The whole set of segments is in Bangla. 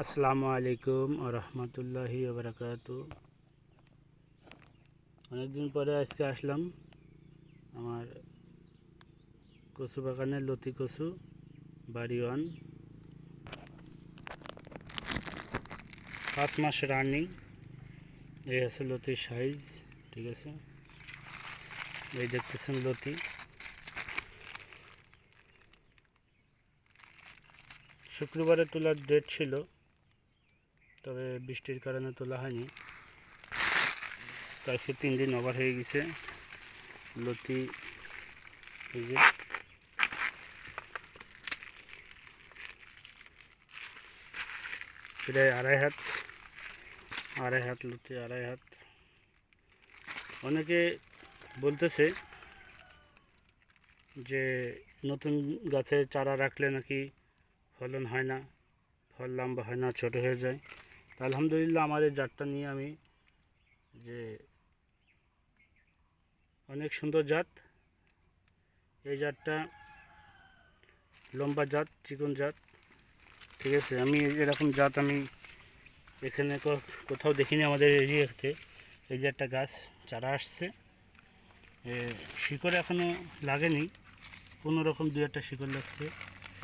আসসালামু আলাইকুম ওয়া রাহমাতুল্লাহি ওয়া বারাকাতুহু। অনেকদিন পরে আজকে আসলাম আমার কচু বাগানের লতি কচু বাড়ি 1 5 মাস রানিং। এই আছে লতির সাইজ, ঠিক আছে। এই দেখতেছেন লতি। শুক্রবারে তোলার ডেট ছিল, তবে বৃষ্টির কারণে তোলা হয়নি। তো আজকে 3 দিন ওভার হয়ে গেছে। লতি এই যে প্রায় আড়াই হাত লতি, আড়াই হাত। অনেকে বলতেছে যে নতুন গাছে চারা রাখলে নাকি ফলন হয় না, ফল লম্বা হয় না, ছোট হয়ে যায়। আলহামদুলিল্লাহ আমার এই জাতটা নিয়ে আমি যে অনেক সুন্দর জাত। এই জাতটা লম্বা জাত, চিকন জাত, ঠিক আছে। আমি এরকম জাত আমি এখানে কোথাও দেখিনি আমাদের এরিয়াতে। এই যে একটা গাছ চারা আসছে, শিকড় এখনও লাগেনি, কোনো রকম 2-1টা শিকড় লাগছে,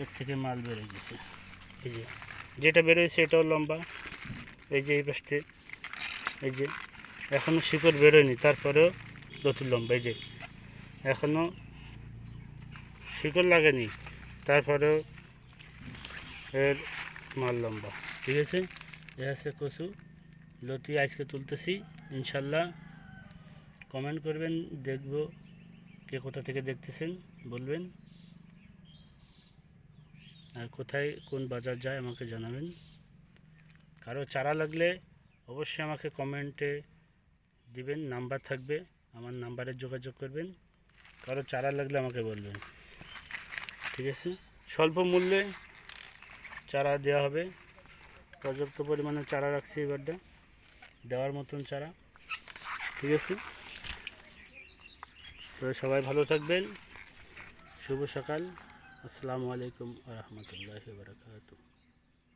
এর থেকে মাল বেরোয় গেছে। এই যে যেটা বেরোয়ছে এটাও লম্বা। এই যে এই পাশে এই যে এখনও শিকড় বেরোয়নি, তারপরেও লতি লম্বা। এই যে এখনও শিকড় লাগেনি, তারপরেও এর মাল লম্বা, ঠিক আছে। এ আছে কচু লতি আজকে তুলতেছি ইনশাল্লাহ। কমেন্ট করবেন, দেখব কে কোথা থেকে দেখতেছেন বলবেন, আর কোথায় কোন বাজার যায় আমাকে জানাবেন। কারো চারা লাগলে অবশ্যই আমাকে কমেন্টে দিবেন, নাম্বার থাকবে, আমার নাম্বারে যোগাযোগ করবেন। কারো চারা লাগলে আমাকে বলবেন, ঠিক আছে। স্বল্প মূল্যে চারা দেওয়া হবে। পর্যাপ্ত পরিমাণে চারা রাখছি এবারটা, দেওয়ার মতন চারা, ঠিক আছে। তো সবাই ভালো থাকবেন। শুভ সকাল। আসসালামু আলাইকুম ওয়া রাহমাতুল্লাহি ওয়া বারাকাতুহু।